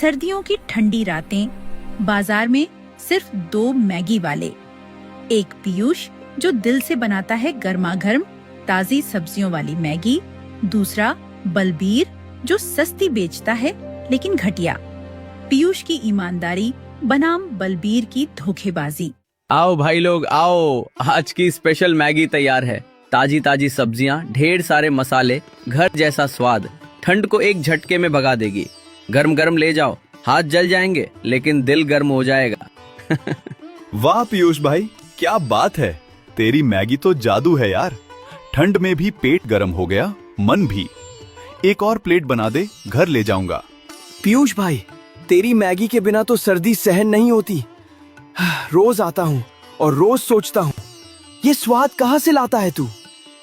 सर्दियों की ठंडी रातें, बाजार में सिर्फ 2 मैगी वाले, एक पीयूष जो दिल से बनाता है गर्मा गर्म ताजी सब्जियों वाली मैगी, दूसरा बलबीर जो सस्ती बेचता है लेकिन घटिया। पीयूष की ईमानदारी बनाम बलबीर की धोखेबाजी। आओ भाई लोग आओ, आज की स्पेशल मैगी तैयार है। ताजी ताजी सब्जियां, ढेर सारे मसाले, घर जैसा स्वाद, ठंड को एक झटके में भगा देगी। गरम गरम ले जाओ, हाथ जल जाएंगे लेकिन दिल गर्म हो जाएगा। वाह पीयूष भाई, क्या बात है, तेरी मैगी तो जादू है यार। ठंड में भी पेट गरम हो गया, मन भी। एक और प्लेट बना दे, घर ले जाऊंगा। पीयूष भाई, तेरी मैगी के बिना तो सर्दी सहन नहीं होती। रोज आता हूँ और रोज सोचता हूँ, ये स्वाद कहाँ से लाता है तू?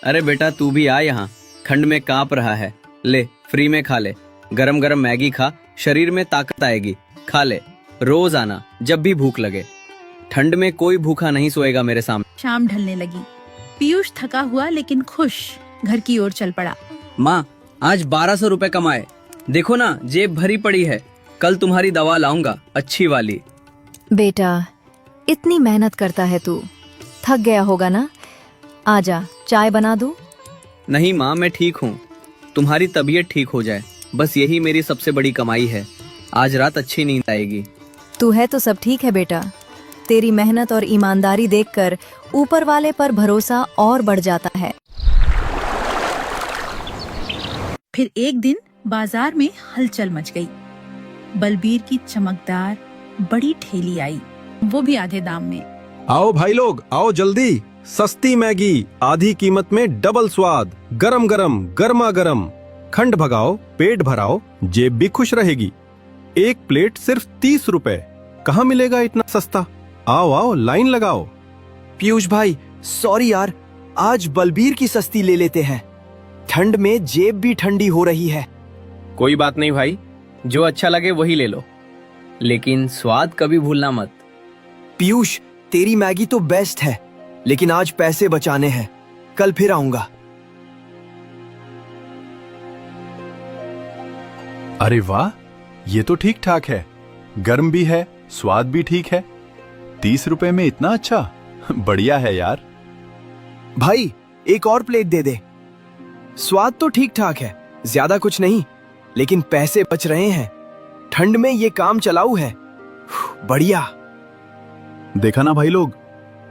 अरे बेटा तू भी आ यहाँ, ठंड में कांप रहा है, ले फ्री में खा ले। गरम गरम मैगी खा, शरीर में ताकत आएगी। खा ले, रोज आना जब भी भूख लगे। ठंड में कोई भूखा नहीं सोएगा मेरे सामने। शाम ढलने लगी। पीयूष थका हुआ लेकिन खुश घर की ओर चल पड़ा। माँ, आज 1200 रुपए कमाए। देखो ना, जेब भरी पड़ी है। कल तुम्हारी दवा लाऊंगा, अच्छी वाली। बेटा, इतनी मेहनत करता है तू, थक गया होगा ना? आजा, चाय बना दूं? नहीं माँ, मैं ठीक हूँ। तुम्हारी तबीयत ठीक हो जाए, बस यही मेरी सबसे बड़ी कमाई है। आज रात अच्छी नींद आएगी। तू है तो सब ठीक है बेटा। तेरी मेहनत और ईमानदारी देखकर ऊपर वाले पर भरोसा और बढ़ जाता है। फिर एक दिन बाजार में हलचल मच गई। बलबीर की चमकदार बड़ी ठेली आई, वो भी आधे दाम में। आओ भाई लोग, आओ जल्दी। सस्ती मैगी, आधी कीमत में डबल स्वाद, गरम गरम गर्मा गरम। खंड भगाओ, पेट भराओ, जेब भी खुश रहेगी। एक प्लेट सिर्फ 30 रुपए। कहाँ मिलेगा इतना सस्ता? आओ आओ, लाइन लगाओ। पीयूष भाई, सॉरी यार, आज बलबीर की सस्ती ले लेते हैं। ठंड में जेब भी ठंडी हो रही है। कोई बात नहीं भाई, जो अच्छा लगे वही ले लो, लेकिन स्वाद कभी भूलना मत। पीयूष, तेरी मैगी तो बेस्ट है, लेकिन आज पैसे बचाने हैं, कल फिर आऊंगा। अरे वाह, ये तो ठीक ठाक है। गर्म भी है, स्वाद भी ठीक है। 30 रुपए में इतना अच्छा, बढ़िया है यार। भाई, एक और प्लेट दे दे। स्वाद तो ठीक ठाक है, ज्यादा कुछ नहीं, लेकिन पैसे बच रहे हैं। ठंड में ये काम चलाऊ है। बढ़िया। देखा ना भाई लोग,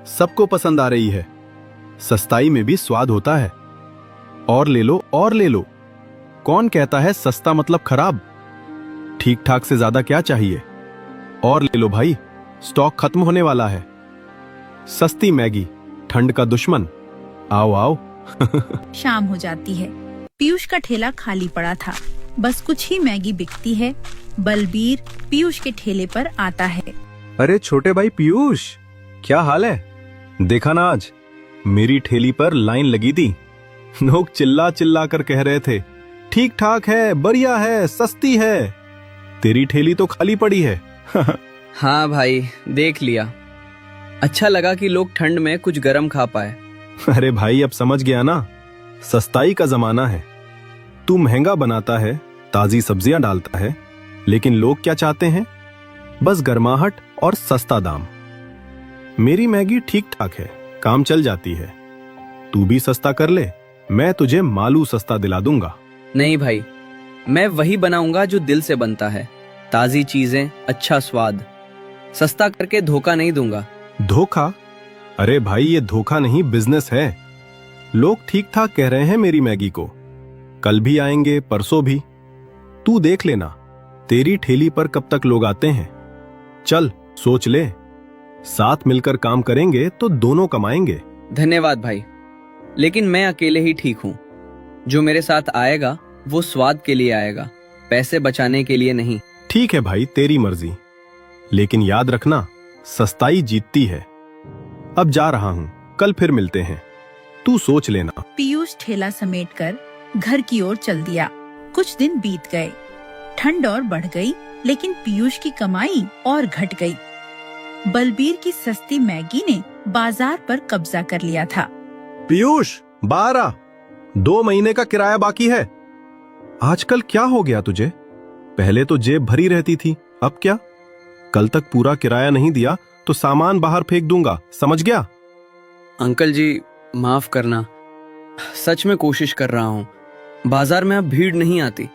सबको पसंद आ रही है। सस्ताई में भी स्वाद होता है। और ले लो और ले लो। कौन कहता है सस्ता मतलब खराब? ठीक ठाक से ज्यादा क्या चाहिए? और ले लो भाई, स्टॉक खत्म होने वाला है। सस्ती मैगी, ठंड का दुश्मन। आओ आओ। शाम हो जाती है। पीयूष का ठेला खाली पड़ा था, बस कुछ ही मैगी बिकती है। बलबीर पीयूष के ठेले पर आता है। अरे छोटे भाई पीयूष, क्या हाल है? देखा ना, आज मेरी ठेली पर लाइन लगी थी। लोग चिल्ला चिल्ला कर कह रहे थे, ठीक ठाक है, बढ़िया है, सस्ती है। तेरी ठेली तो खाली पड़ी है। हाँ भाई, देख लिया। अच्छा लगा कि लोग ठंड में कुछ गरम खा पाए। अरे भाई, अब समझ गया ना, सस्ताई का जमाना है। तू महंगा बनाता है, ताजी सब्जियां डालता है, लेकिन लोग क्या चाहते हैं? बस गर्माहट और सस्ता दाम। मेरी मैगी ठीक ठाक है, काम चल जाती है। तू भी सस्ता कर ले, मैं तुझे मालू सस्ता दिला दूंगा। नहीं भाई, मैं वही बनाऊंगा जो दिल से बनता है। ताजी चीजें, अच्छा स्वाद। सस्ता करके धोखा नहीं दूंगा। धोखा? अरे भाई, ये धोखा नहीं, बिजनेस है। लोग ठीक ठाक कह रहे हैं मेरी मैगी को। कल भी आएंगे, परसों भी। तू देख लेना, तेरी ठेली पर कब तक लोग आते हैं। चल सोच ले, साथ मिलकर काम करेंगे तो दोनों कमाएंगे। धन्यवाद भाई, लेकिन मैं अकेले ही ठीक हूँ। जो मेरे साथ आएगा वो स्वाद के लिए आएगा, पैसे बचाने के लिए नहीं। ठीक है भाई, तेरी मर्जी, लेकिन याद रखना, सस्ताई जीतती है। अब जा रहा हूँ, कल फिर मिलते हैं। तू सोच लेना। पीयूष ठेला समेटकर घर की ओर चल दिया। कुछ दिन बीत गए, ठंड और बढ़ गई, लेकिन पीयूष की कमाई और घट गई। बलबीर की सस्ती मैगी ने बाजार पर कब्जा कर लिया था। पीयूष, 12 2 महीने का किराया बाकी है। आजकल क्या हो गया तुझे? पहले तो जेब भरी रहती थी, अब क्या? कल तक पूरा किराया नहीं दिया तो सामान बाहर फेंक दूंगा, समझ गया? अंकल जी माफ करना, सच में कोशिश कर रहा हूँ। बाजार में अब भीड़ नहीं आती,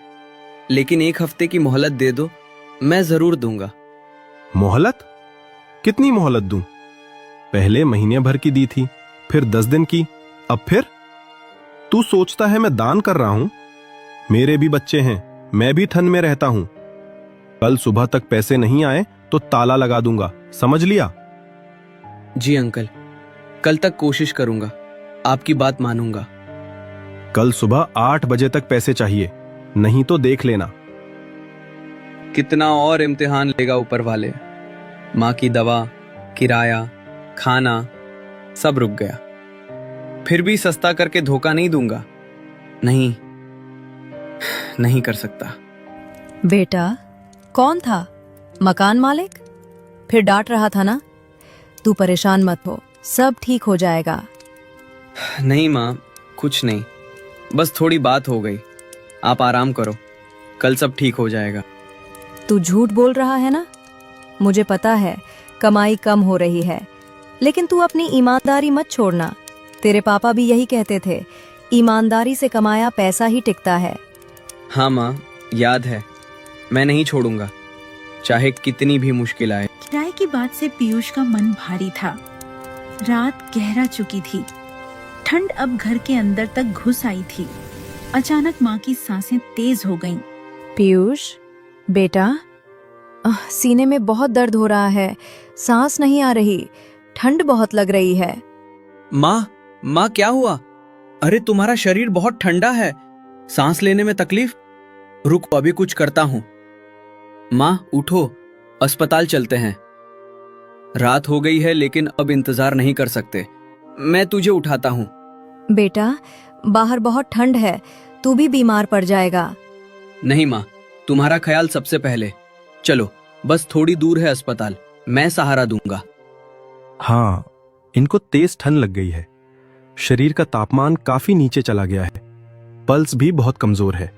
लेकिन 1 हफ्ते की मोहलत दे दो, मैं जरूर दूंगा। मोहलत? कितनी मोहलत दूं? पहले महीने भर की दी थी, फिर 10 दिन की, अब फिर? तू सोचता है मैं दान कर रहा हूं? मेरे भी बच्चे हैं, मैं भी ठंड में रहता हूं। कल सुबह तक पैसे नहीं आए तो ताला लगा दूंगा, समझ लिया? जी अंकल, कल तक कोशिश करूंगा, आपकी बात मानूंगा। कल सुबह 8 बजे तक पैसे चाहिए, नहीं तो देख लेना। कितना और इम्तिहान लेगा ऊपर वाले। माँ की दवा, किराया, खाना सब रुक गया। फिर भी सस्ता करके धोखा नहीं दूंगा। नहीं कर सकता। बेटा, कौन था? मकान मालिक? फिर डांट रहा था ना? तू परेशान मत हो, सब ठीक हो जाएगा। नहीं माँ, कुछ नहीं, बस थोड़ी बात हो गई। आप आराम करो, कल सब ठीक हो जाएगा। तू झूठ बोल रहा है ना? मुझे पता है कमाई कम हो रही है, लेकिन तू अपनी ईमानदारी मत छोड़ना। तेरे पापा भी यही कहते थे, ईमानदारी से कमाया पैसा ही टिकता है। हाँ माँ, याद है, मैं नहीं छोड़ूंगा, चाहे कितनी भी मुश्किल आए। किराए की बात से पीयूष का मन भारी था। रात गहरा चुकी थी, ठंड अब घर के अंदर तक घुस आई थी। अचानक माँ की सांसें तेज हो गईं। पीयूष बेटा, सीने में बहुत दर्द हो रहा है, सांस नहीं आ रही, ठंड बहुत लग रही है। माँ क्या हुआ? अरे तुम्हारा शरीर बहुत ठंडा है, सांस लेने में तकलीफ? रुको, अभी कुछ करता हूँ। माँ उठो, अस्पताल चलते हैं। रात हो गई है, लेकिन अब इंतजार नहीं कर सकते, मैं तुझे उठाता हूँ। बेटा, बाहर बहुत ठंड है, तू भी बीमार पड़ जाएगा। नहीं माँ, तुम्हारा ख्याल सबसे पहले। चलो, बस थोड़ी दूर है अस्पताल, मैं सहारा दूंगा। हाँ, इनको तेज ठंड लग गई है, शरीर का तापमान काफी नीचे चला गया है, पल्स भी बहुत कमजोर है।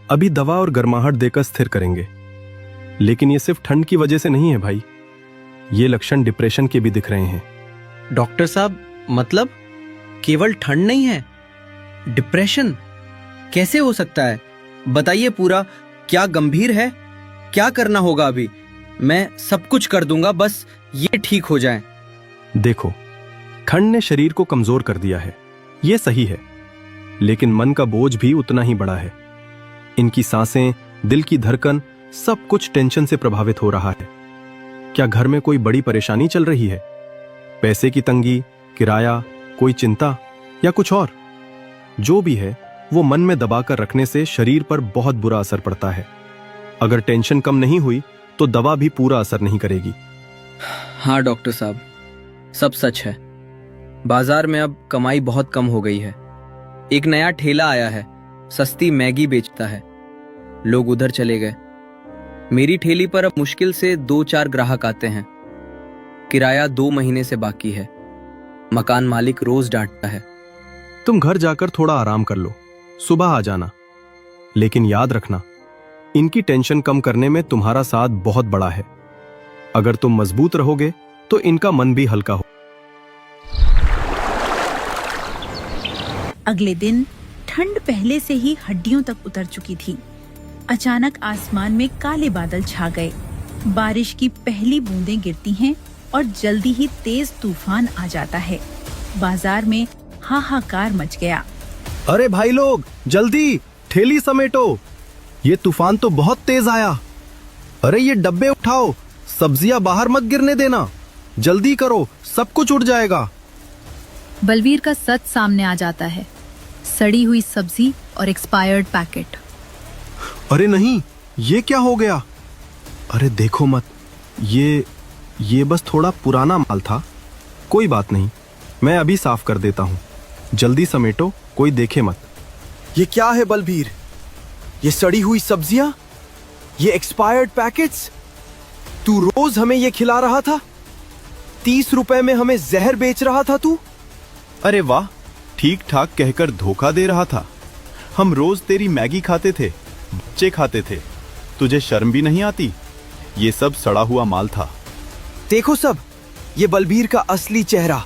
अभी दवा और गर्माहट देकर स्थिर करेंगे। लेकिन ये सिर्फ ठंड की वजह से नहीं है भाई, ये लक्षण डिप्रेशन के भी दिख रहे हैं। डॉक्टर साहब, मतलब केवल ठंड नहीं है, डिप्रेशन कैसे हो सकता है? बताइए पूरा, क्या गंभीर है? क्या करना होगा अभी? मैं सब कुछ कर दूंगा, बस ये ठीक हो जाए। देखो, ठंड ने शरीर को कमजोर कर दिया है, ये सही है, लेकिन मन का बोझ भी उतना ही बड़ा है। इनकी सांसें, दिल की धड़कन, सब कुछ टेंशन से प्रभावित हो रहा है। क्या घर में कोई बड़ी परेशानी चल रही है? पैसे की तंगी, किराया, कोई चिंता या कुछ और? जो भी है, वो मन में दबाकर रखने से शरीर पर बहुत बुरा असर पड़ता है। अगर टेंशन कम नहीं हुई तो दवा भी पूरा असर नहीं करेगी। हाँ डॉक्टर साहब, सब सच है। बाजार में अब कमाई बहुत कम हो गई है। एक नया ठेला आया है, सस्ती मैगी बेचता है, लोग उधर चले गए। मेरी ठेली पर अब मुश्किल से 2-4 ग्राहक आते हैं। किराया 2 महीने से बाकी है। मकान मालिक रोज डांटता है। तुम घर जाकर थोड़ा आराम कर लो, सुबह आ जाना। लेकिन याद रखना, इनकी टेंशन कम करने में तुम्हारा साथ बहुत बड़ा है। अगर तुम मजबूत रहोगे तो इनका मन भी हल्का हो। अगले दिन ठंड पहले से ही हड्डियों तक उतर चुकी थी। अचानक आसमान में काले बादल छा गए। बारिश की पहली बूंदें गिरती हैं और जल्दी ही तेज तूफान आ जाता है। बाजार में हाहाकार मच गया। अरे भाई लोग, जल्दी ठेली समेटो, ये तूफान तो बहुत तेज आया। अरे ये डब्बे उठाओ, सब्जियां बाहर मत गिरने देना, जल्दी करो, सब कुछ उड़ जाएगा। बलवीर का सच सामने आ जाता है, सड़ी हुई सब्जी और एक्सपायर्ड पैकेट। अरे नहीं, ये क्या हो गया? अरे देखो मत, ये बस थोड़ा पुराना माल था, कोई बात नहीं, मैं अभी साफ कर देता हूँ। जल्दी समेटो, कोई देखे मत। ये क्या है बलबीर? ये सड़ी हुई सब्जियां, ये एक्सपायर्ड पैकेट्स। तू रोज हमें ये खिला रहा था, 30 रुपए में हमें जहर बेच रहा था तू। अरे वाह, ठीक ठाक कहकर धोखा दे रहा था। हम रोज तेरी मैगी खाते थे, बच्चे खाते थे, तुझे शर्म भी नहीं आती? ये सब सड़ा हुआ माल था। देखो सब, ये बलबीर का असली चेहरा।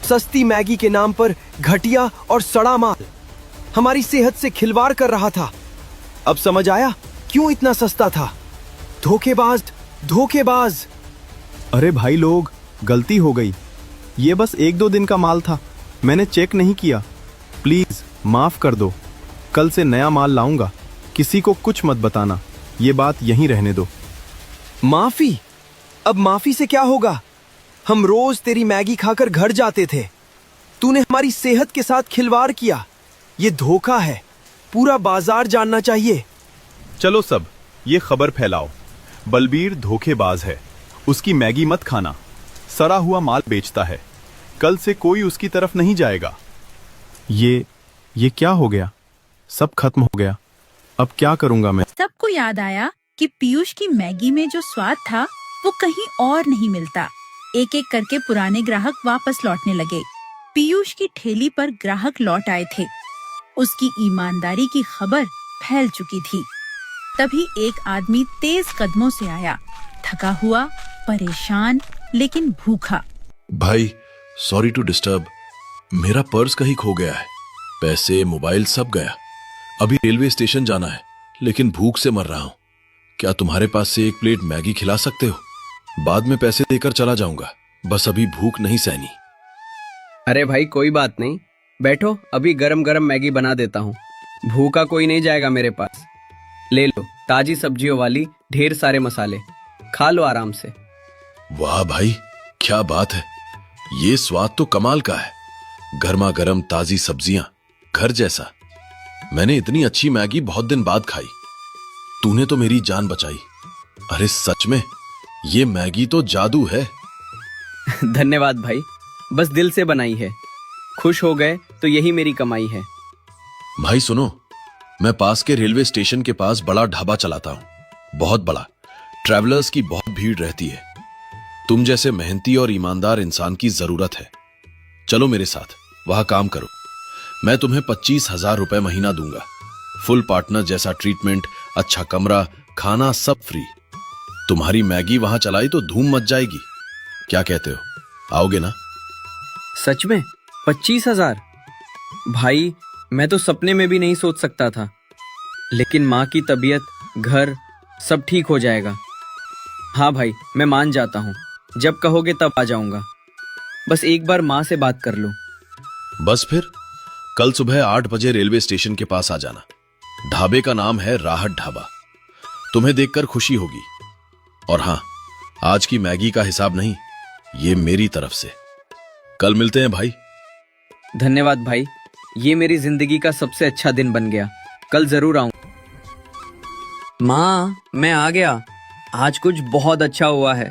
सस्ती मैगी के नाम पर घटिया और सड़ा माल हमारी सेहत से खिलवाड़ कर रहा था। अब समझ आया क्यों इतना सस्ता था। धोखेबाज, धोखेबाज। अरे भाई लोग, गलती हो गई। ये बस 1-2 दिन का माल था, मैंने चेक नहीं किया। प्लीज माफ कर दो। कल से नया माल लाऊंगा, किसी को कुछ मत बताना। ये बात यहीं रहने दो। माफी? अब माफी से क्या होगा? हम रोज तेरी मैगी खाकर घर जाते थे। तूने हमारी सेहत के साथ खिलवाड़ किया। ये धोखा है, पूरा बाजार जानना चाहिए। चलो सब, ये खबर फैलाओ, बलबीर धोखेबाज है, उसकी मैगी मत खाना, सड़ा हुआ माल बेचता है। कल से कोई उसकी तरफ नहीं जाएगा। ये क्या हो गया? सब खत्म हो गया। अब क्या करूंगा मैं? सबको याद आया कि पीयूष की मैगी में जो स्वाद था वो कहीं और नहीं मिलता। एक एक करके पुराने ग्राहक वापस लौटने लगे। पीयूष की ठेली पर ग्राहक लौट आए थे। उसकी ईमानदारी की खबर फैल चुकी थी। तभी एक आदमी तेज कदमों से आया, थका हुआ, परेशान, लेकिन भूखा। भाई, सॉरी टू डिस्टर्ब, मेरा पर्स कहीं खो गया है। पैसे, मोबाइल सब गया। अभी रेलवे स्टेशन जाना है, लेकिन भूख से मर रहा हूँ। क्या तुम्हारे पास से 1 प्लेट मैगी खिला सकते हो? बाद में पैसे देकर चला जाऊंगा, बस अभी भूख नहीं सहनी। अरे भाई कोई बात नहीं, बैठो, अभी गरम गरम मैगी बना देता हूँ। भूखा कोई नहीं जाएगा मेरे पास। ले लो, ताजी सब्जियों वाली, ढेर सारे मसाले, खा लो आराम से। वाह भाई, क्या बात है। ये स्वाद तो कमाल का है। गर्मा गर्म ताजी सब्जियां, घर जैसा। मैंने इतनी अच्छी मैगी बहुत दिन बाद खाई। तूने तो मेरी जान बचाई। अरे सच में, ये मैगी तो जादू है। धन्यवाद भाई, बस दिल से बनाई है। खुश हो गए तो यही मेरी कमाई है। भाई सुनो, मैं पास के रेलवे स्टेशन के पास बड़ा ढाबा चलाता हूं, बहुत बड़ा। ट्रैवलर्स की बहुत भीड़ रहती है। तुम जैसे मेहनती और ईमानदार इंसान की जरूरत है। चलो मेरे साथ, वहां काम करो। मैं तुम्हें 25,000 रुपए महीना दूंगा। फुल पार्टनर जैसा ट्रीटमेंट, अच्छा कमरा, खाना सब फ्री। तुम्हारी मैगी वहां चलाई तो धूम मच जाएगी। क्या कहते हो, आओगे ना? सच में 25,000? भाई मैं तो सपने में भी नहीं सोच सकता था। लेकिन माँ की तबीयत, घर सब ठीक हो जाएगा। हाँ भाई, मैं मान जाता हूँ। जब कहोगे तब आ जाऊंगा। बस एक बार माँ से बात कर लूं। बस फिर कल सुबह 8 बजे रेलवे स्टेशन के पास आ जाना। ढाबे का नाम है राहत ढाबा। तुम्हें देखकर खुशी होगी। और हाँ, आज की मैगी का हिसाब नहीं, ये मेरी तरफ से। कल मिलते हैं भाई। धन्यवाद भाई, ये मेरी जिंदगी का सबसे अच्छा दिन बन गया। कल जरूर आऊंगा। माँ, मैं आ गया। आज कुछ बहुत अच्छा हुआ है।